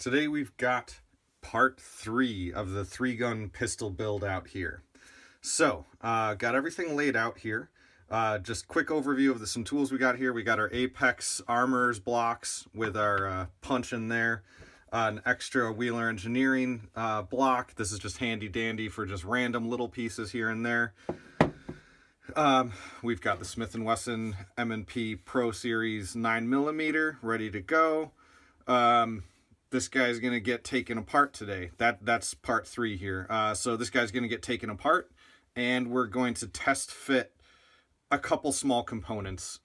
Today we've got part 3 of the 3-gun pistol build out here. So, got everything laid out here. Just quick overview of some tools we got here. We got our Apex Armors blocks with our punch in there. An extra Wheeler Engineering block. This is just handy dandy for just random little pieces here and there. We've got the Smith & Wesson M&P Pro Series 9mm ready to go. This guy's going to get taken apart today. That's part 3 here. So this guy's going to get taken apart, and we're going to test fit a couple small components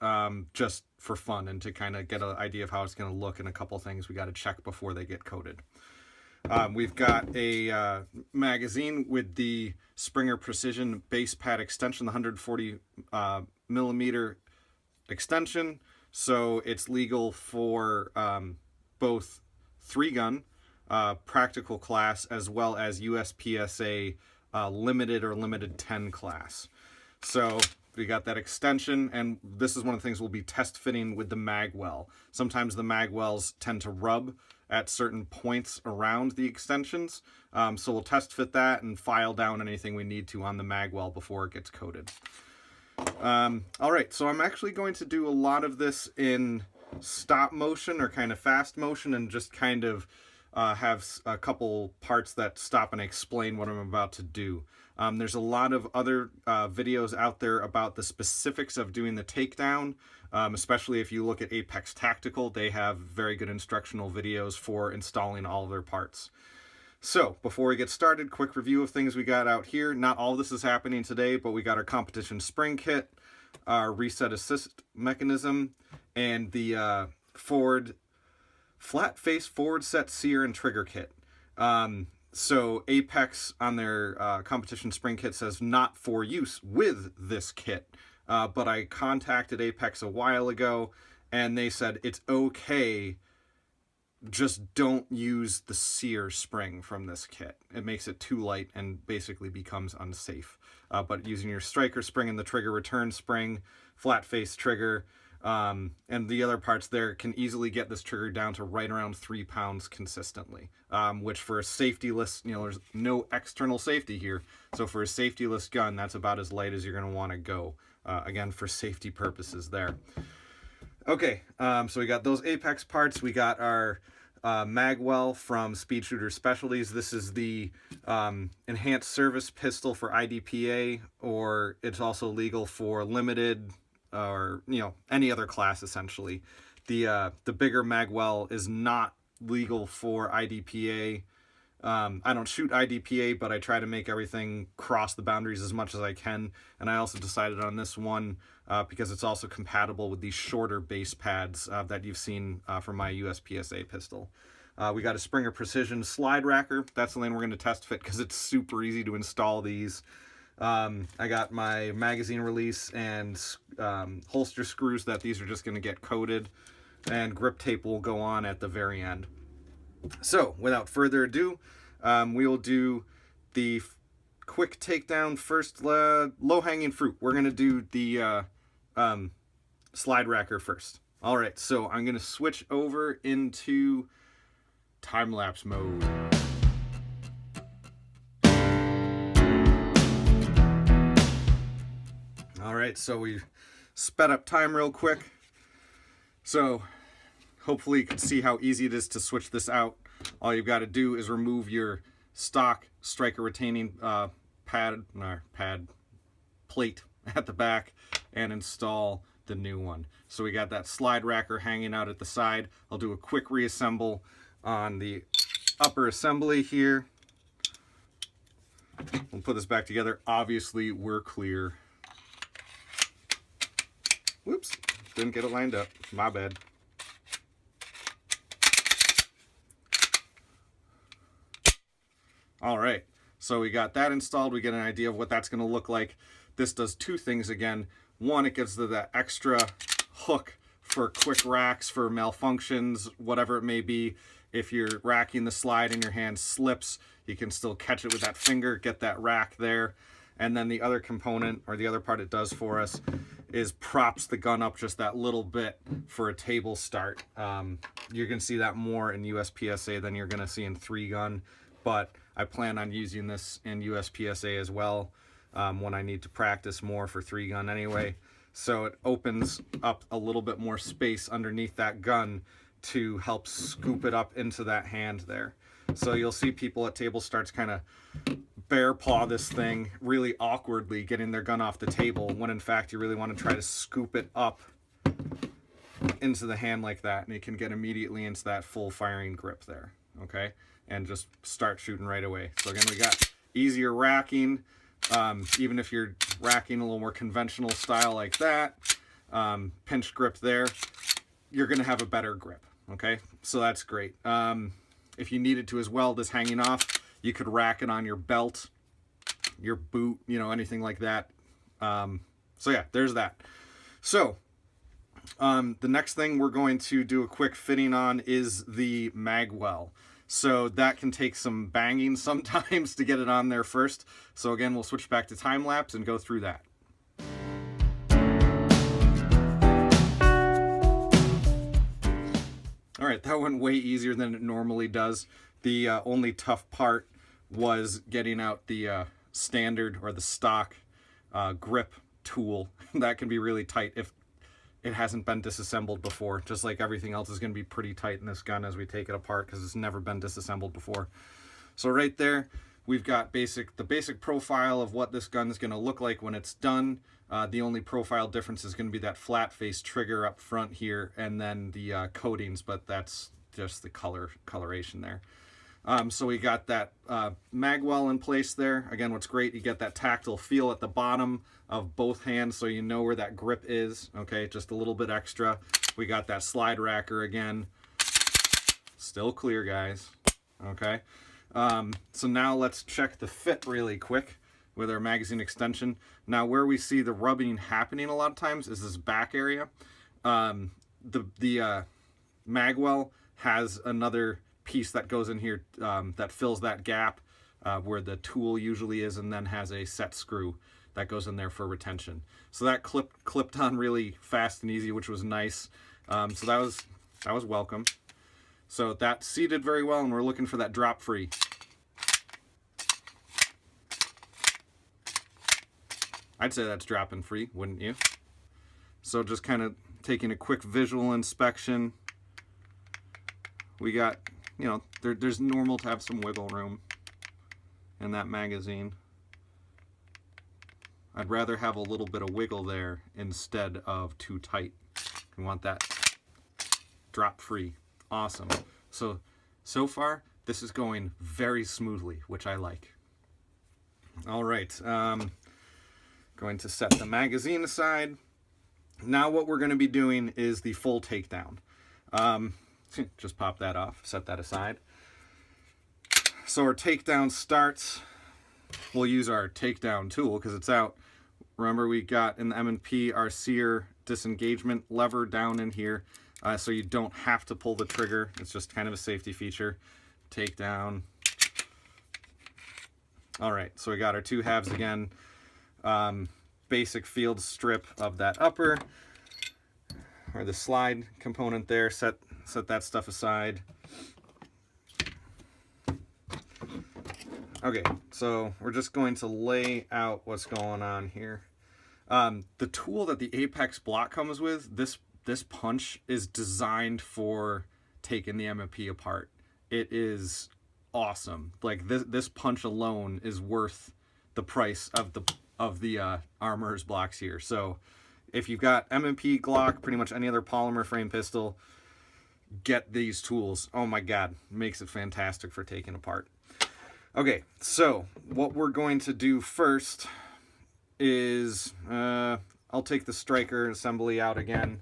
just for fun and to kind of get an idea of how it's going to look, and a couple things we got to check before they get coated. We've got a magazine with the Springer Precision base pad extension, the 140 millimeter extension. So it's legal for both 3-gun, practical class, as well as USPSA limited or limited 10 class. So we got that extension, and this is one of the things we'll be test fitting with the mag well. Sometimes the mag wells tend to rub at certain points around the extensions, so we'll test fit that and file down anything we need to on the mag well before it gets coated. All right, so I'm actually going to do a lot of this in stop motion or kind of fast motion, and just kind of have a couple parts that stop and explain what I'm about to do. There's a lot of other videos out there about the specifics of doing the takedown, especially if you look at Apex Tactical. They have very good instructional videos for installing all of their parts. So before we get started, quick review of things we got out here. Not all of this is happening today, but we got our competition spring kit, our reset assist mechanism, and the flat face forward set sear and trigger kit. So Apex on their competition spring kit says not for use with this kit, but I contacted Apex a while ago and they said it's okay, just don't use the sear spring from this kit. It makes it too light and basically becomes unsafe. But using your striker spring and the trigger return spring, flat face trigger, and the other parts there can easily get this trigger down to right around 3 pounds consistently, which for a safetyless, there's no external safety here. So for a safetyless gun, that's about as light as you're going to want to go, again, for safety purposes there. Okay, so we got those Apex parts. We got our magwell from Speed Shooter Specialties. This is the enhanced service pistol for IDPA, or it's also legal for limited, or any other class essentially. The bigger magwell is not legal for IDPA. I don't shoot IDPA, but I try to make everything cross the boundaries as much as I can, and I also decided on this one because it's also compatible with these shorter base pads that you've seen from my USPSA pistol. We got a Springer Precision slide racker. That's the lane we're going to test fit because it's super easy to install these. I got my magazine release and holster screws that these are just going to get coated, and grip tape will go on at the very end. So without further ado, we will do the quick takedown first. Low-hanging fruit. We're going to do the slide racker first. All right, so I'm going to switch over into time-lapse mode. All right, so we sped up time real quick. So hopefully you can see how easy it is to switch this out. All you've got to do is remove your stock striker retaining pad plate at the back and install the new one. So we got that slide racker hanging out at the side. I'll do a quick reassemble on the upper assembly here. We'll put this back together. Obviously we're clear. Whoops, didn't get it lined up. My bad. All right, so we got that installed. We get an idea of what that's going to look like. This does two things again. One, it gives that extra hook for quick racks, for malfunctions, whatever it may be. If you're racking the slide and your hand slips, you can still catch it with that finger, get that rack there. And then the other component, or the other part it does for us, is props the gun up just that little bit for a table start. You're going to see that more in USPSA than you're going to see in 3-gun, but I plan on using this in USPSA as well when I need to practice more for 3-gun anyway. So it opens up a little bit more space underneath that gun to help scoop it up into that hand there. So you'll see people at table starts kind of bear paw this thing really awkwardly, getting their gun off the table, when in fact you really want to try to scoop it up into the hand like that, and you can get immediately into that full firing grip there, okay? And just start shooting right away. So again, we got easier racking, even if you're racking a little more conventional style like that, pinch grip there, you're going to have a better grip, okay? So that's great. If you needed to as well, this hanging off, you could rack it on your belt, your boot, you know, anything like that. So yeah, there's that. So the next thing we're going to do a quick fitting on is the magwell. So that can take some banging sometimes to get it on there first. So again, we'll switch back to time lapse and go through that. All right, that went way easier than it normally does. The only tough part was getting out the standard or the stock grip tool. That can be really tight if it hasn't been disassembled before. Just like everything else is going to be pretty tight in this gun as we take it apart because it's never been disassembled before. So right there, we've got the basic profile of what this gun is going to look like when it's done. The only profile difference is going to be that flat face trigger up front here, and then the coatings, but that's just the coloration there. So we got that magwell in place there. Again, what's great, you get that tactile feel at the bottom of both hands, so you know where that grip is, okay, just a little bit extra. We got that slide racker again. Still clear, guys, okay. So now let's check the fit really quick with our magazine extension. Now where we see the rubbing happening a lot of times is this back area. The magwell has another piece that goes in here that fills that gap where the tool usually is, and then has a set screw that goes in there for retention. So that clipped on really fast and easy, which was nice. So that was welcome. So that seated very well, and we're looking for that drop free. I'd say that's dropping free, wouldn't you? So just kind of taking a quick visual inspection. We got, you know, there's normal to have some wiggle room in that magazine. I'd rather have a little bit of wiggle there instead of too tight. We want that drop free. Awesome. So far, this is going very smoothly, which I like. All right. Going to set the magazine aside. Now what we're going to be doing is the full takedown. Just pop that off, set that aside. So our takedown starts, we'll use our takedown tool because it's out. Remember, we got in the M&P our sear disengagement lever down in here, so you don't have to pull the trigger. It's just kind of a safety feature. Takedown. All right, so we got our two halves again. Basic field strip of that upper, or the slide component there. Set that stuff aside. Okay, so we're just going to lay out what's going on here. The tool that the Apex block comes with, this punch is designed for taking the M&P apart. It is awesome. Like this punch alone is worth the price of the Armorer's blocks here. So if you've got M&P Glock, pretty much any other polymer frame pistol, get these tools. Oh my God, makes it fantastic for taking apart. Okay, so what we're going to do first is I'll take the striker assembly out again,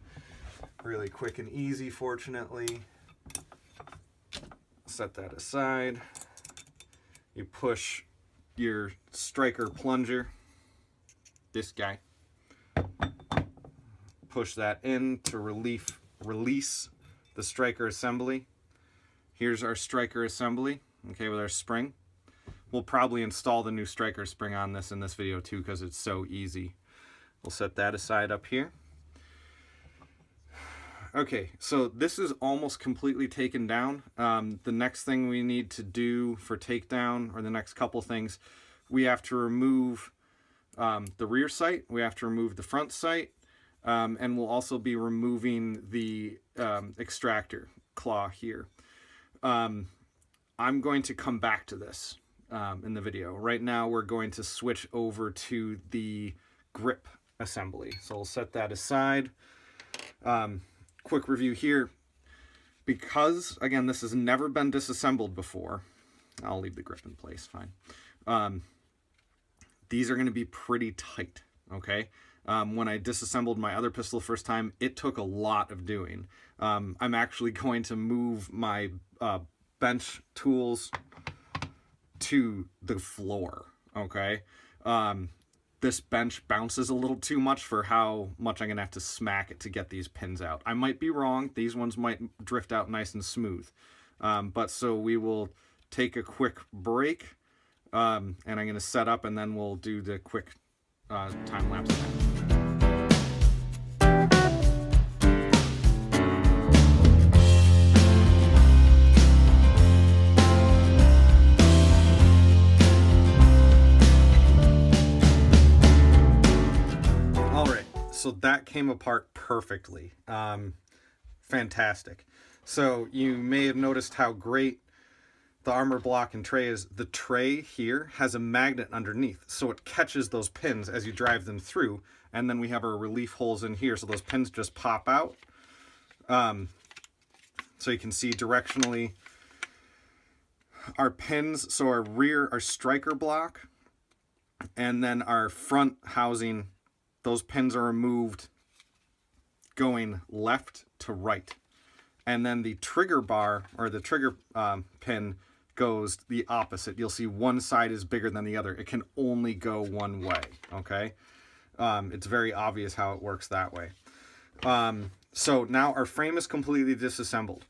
really quick and easy, fortunately. Set that aside. You push your striker plunger, this guy, push that in to release the striker assembly. Here's our striker assembly, okay, with our spring. we'll probably install the new striker spring on this in this video too, because it's so easy. We'll set that aside up here. Okay, so this is almost completely taken down. The next thing we need to do for takedown, or the next couple things, we have to remove the rear sight, we have to remove the front sight, and we'll also be removing the extractor claw here. I'm going to come back to this in the video. Right now we're going to switch over to the grip assembly. So we'll set that aside. Quick review here. Because, again, this has never been disassembled before, I'll leave the grip in place, fine. These are going to be pretty tight, okay? When I disassembled my other pistol the first time, it took a lot of doing. I'm actually going to move my bench tools to the floor, okay? This bench bounces a little too much for how much I'm going to have to smack it to get these pins out. I might be wrong. These ones might drift out nice and smooth. But so we will take a quick break, and I'm going to set up, and then we'll do the quick time lapse. So that came apart perfectly. Fantastic. So you may have noticed how great the armor block and tray is. The tray here has a magnet underneath, so it catches those pins as you drive them through, and then we have our relief holes in here, so those pins just pop out. So you can see directionally our pins, so our striker block, and then our front housing, those pins are removed going left to right. And then the trigger bar, or the trigger pin, goes the opposite. You'll see one side is bigger than the other. It can only go one way, okay? It's very obvious how it works that way. So now our frame is completely disassembled,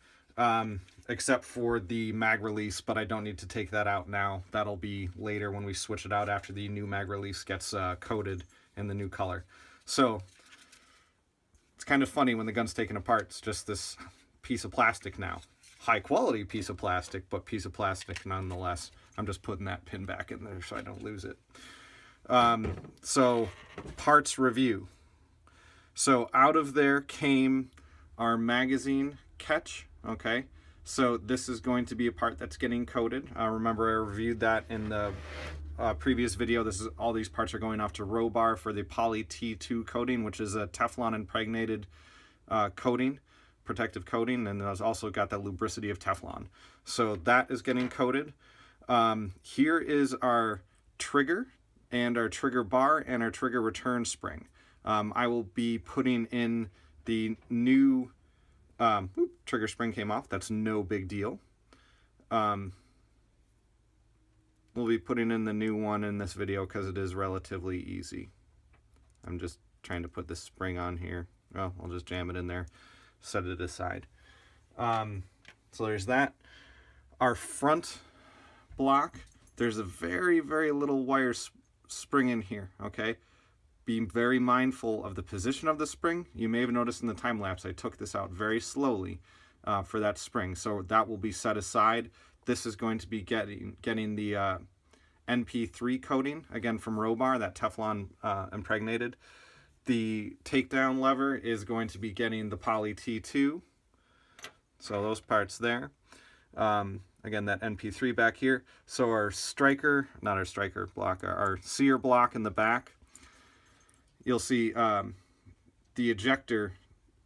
except for the mag release, but I don't need to take that out now. That'll be later when we switch it out after the new mag release gets coated in the new color. So it's kind of funny when the gun's taken apart. It's just this piece of plastic now. High quality piece of plastic, but piece of plastic nonetheless. I'm just putting that pin back in there so I don't lose it. So parts review. So out of there came our magazine catch, okay? So this is going to be a part that's getting coated. Remember I reviewed that in the previous video. All these parts are going off to Robar for the Poly T2 coating, which is a Teflon impregnated coating, protective coating, and it's also got that lubricity of Teflon. So that is getting coated. Here is our trigger and our trigger bar and our trigger return spring. I will be putting in the new trigger spring came off. That's no big deal. We'll be putting in the new one in this video because it is relatively easy. I'm just trying to put this spring on here. Well, I'll just jam it in there, set it aside. So there's that. Our front block, there's a very, very little wire spring in here, okay? Be very mindful of the position of the spring. You may have noticed in the time lapse I took this out very slowly for that spring, so that will be set aside. This is going to be getting the NP3 coating, again from Robar, that Teflon impregnated. The takedown lever is going to be getting the Poly T2. So those parts there. Again, that NP3 back here. So our striker, not our striker block, our sear block in the back. You'll see the ejector,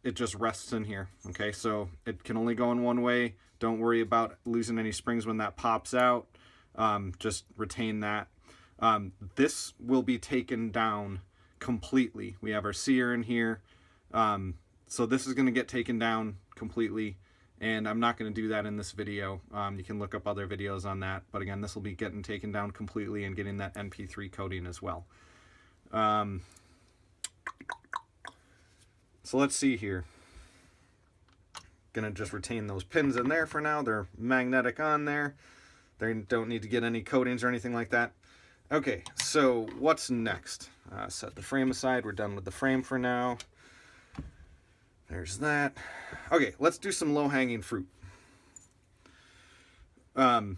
it just rests in here. Okay, so it can only go in one way. Don't worry about losing any springs when that pops out. Just retain that. This will be taken down completely. We have our sear in here. So this is going to get taken down completely, and I'm not going to do that in this video. You can look up other videos on that, but again, this will be getting taken down completely and getting that NP3 coating as well. So let's see here. Gonna just retain those pins in there for now. They're magnetic on there. They don't need to get any coatings or anything like that. Okay, so what's next? Set the frame aside. We're done with the frame for now. There's that. Okay, let's do some low-hanging fruit. We're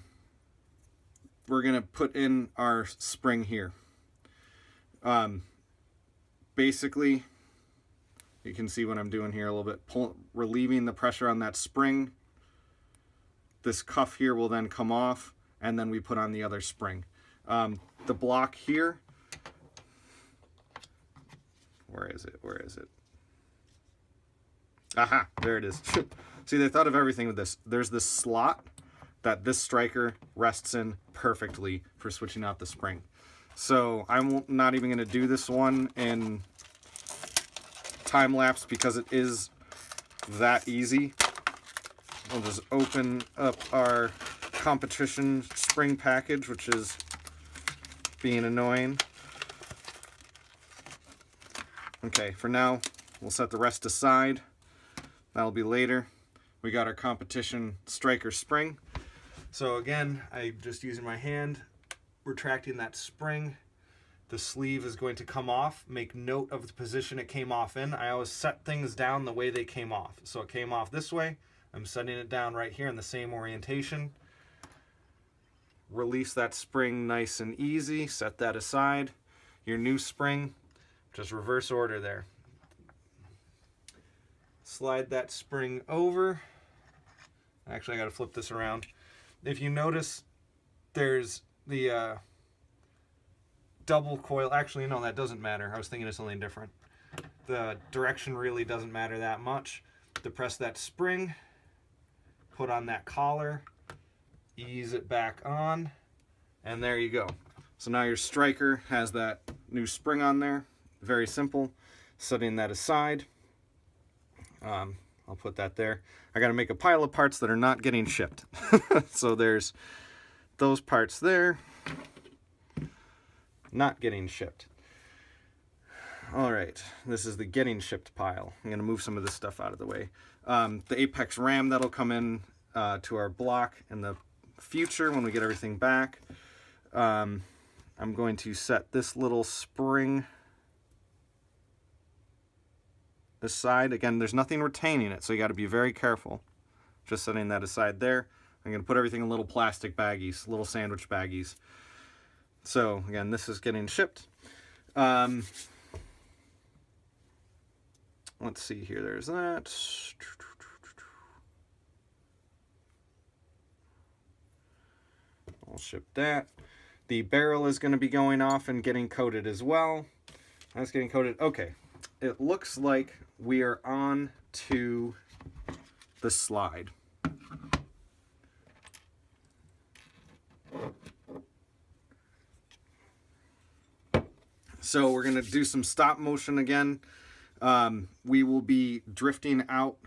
going to put in our spring here. Basically, you can see what I'm doing here a little bit. Relieving the pressure on that spring. This cuff here will then come off, and then we put on the other spring. The block here, where is it? Where is it? Aha, there it is. See, they thought of everything with this. There's this slot that this striker rests in perfectly for switching out the spring. So I'm not even going to do this one in time lapse because it is that easy. We'll just open up our competition spring package, which is being annoying. Okay, for now, we'll set the rest aside. That'll be later. We got our competition striker spring. So again, I'm just using my hand, retracting that spring. The sleeve is going to come off. Make note of the position it came off in. I always set things down the way they came off. So it came off this way. I'm setting it down right here in the same orientation. Release that spring nice and easy. Set that aside. Your new spring, just reverse order there. Slide that spring over. Actually, I got to flip this around. If you notice, there's the double coil. Actually, no, that doesn't matter. I was thinking of something different. The direction really doesn't matter that much. Depress that spring, put on that collar, ease it back on, and there you go. So now your striker has that new spring on there. Very simple. Setting that aside. I'll put that there. I got to make a pile of parts that are not getting shipped. So there's those parts there. Not getting shipped. All right, this is the getting shipped pile. I'm going to move some of this stuff out of the way. The Apex RAM that'll come in to our block in the future when we get everything back. I'm going to set this little spring aside. Again, there's nothing retaining it, so you got to be very careful. Just setting that aside there. I'm going to put everything in little plastic baggies, little sandwich baggies. So again, this is getting shipped. Let's see here. There's that. I'll ship that. The barrel is going to be going off and getting coated as well. That's getting coated. Okay. It looks like we are on to the slide. So we're going to do some stop motion again. We will be drifting out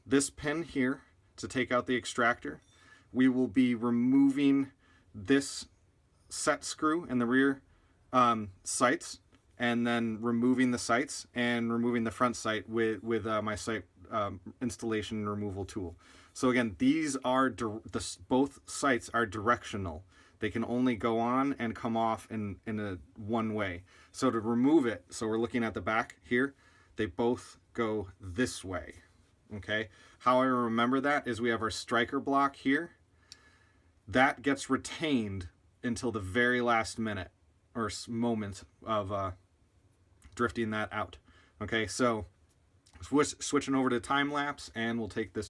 this pin here to take out the extractor. We will be removing this set screw in the rear sights, and then removing the sights and removing the front sight with my sight installation removal tool. So again, these are both sights are directional. They can only go on and come off in a one way. So to remove it, so we're looking at the back here, they both go this way. Okay. How I remember that is we have our striker block here. That gets retained until the very last minute or moment of drifting that out. Okay, so switching over to time lapse, and we'll take this.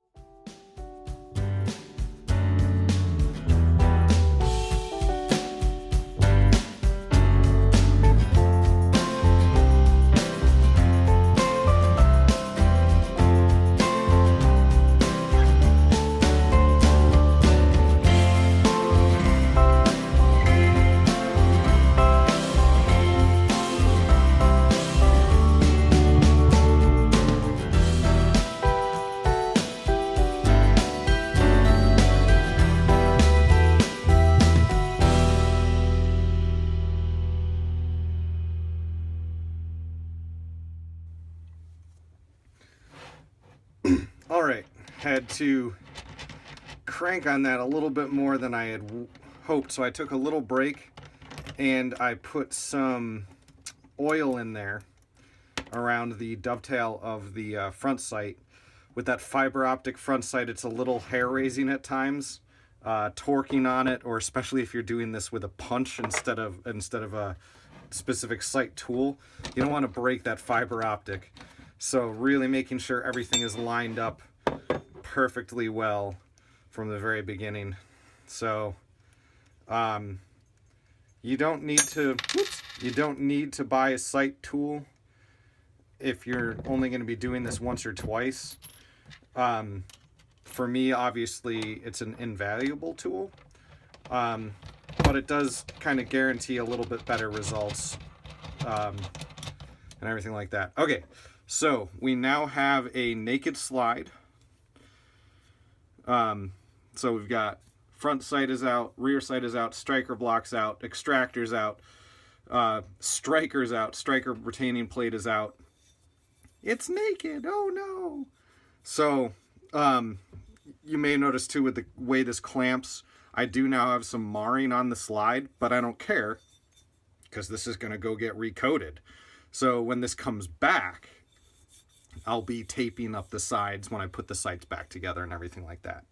All right, had to crank on that a little bit more than I had hoped, so I took a little break and I put some oil in there around the dovetail of the front sight. With that fiber optic front sight, it's a little hair-raising at times, torquing on it, or especially if you're doing this with a punch instead of a specific sight tool, you don't want to break that fiber optic. So really making sure everything is lined up perfectly well from the very beginning. So you don't need to buy a sight tool if you're only going to be doing this once or twice. For me, obviously, it's an invaluable tool, but it does kind of guarantee a little bit better results and everything like that. Okay, so we now have a naked slide. So we've got front sight is out, rear sight is out, striker block's out, extractor's out, striker's out, striker retaining plate is out. It's naked, oh no! So, you may notice too with the way this clamps, I do now have some marring on the slide, but I don't care, because this is going to go get recoated. So when this comes back, I'll be taping up the sides when I put the sights back together and everything like that.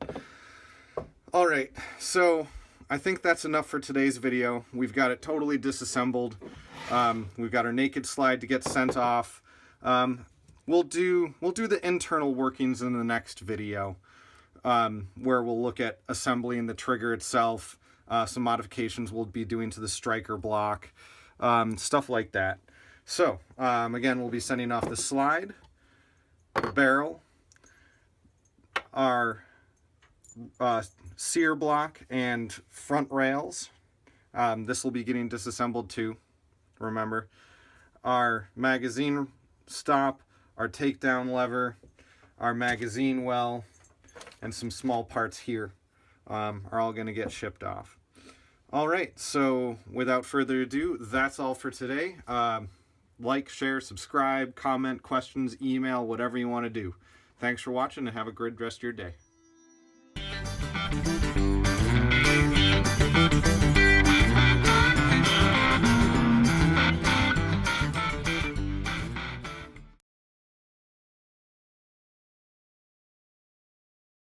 All right, so I think that's enough for today's video. We've got it totally disassembled. We've got our naked slide to get sent off. We'll do the internal workings in the next video, where we'll look at assembling the trigger itself, some modifications we'll be doing to the striker block, stuff like that. So, again, we'll be sending off the slide, the barrel, our sear block and front rails. This will be getting disassembled too, remember. Our magazine stop, our takedown lever, our magazine well, and some small parts here are all going to get shipped off. All right, so without further ado, that's all for today. Like, share, subscribe, comment, questions, email, whatever you want to do. Thanks for watching and have a great rest of your day.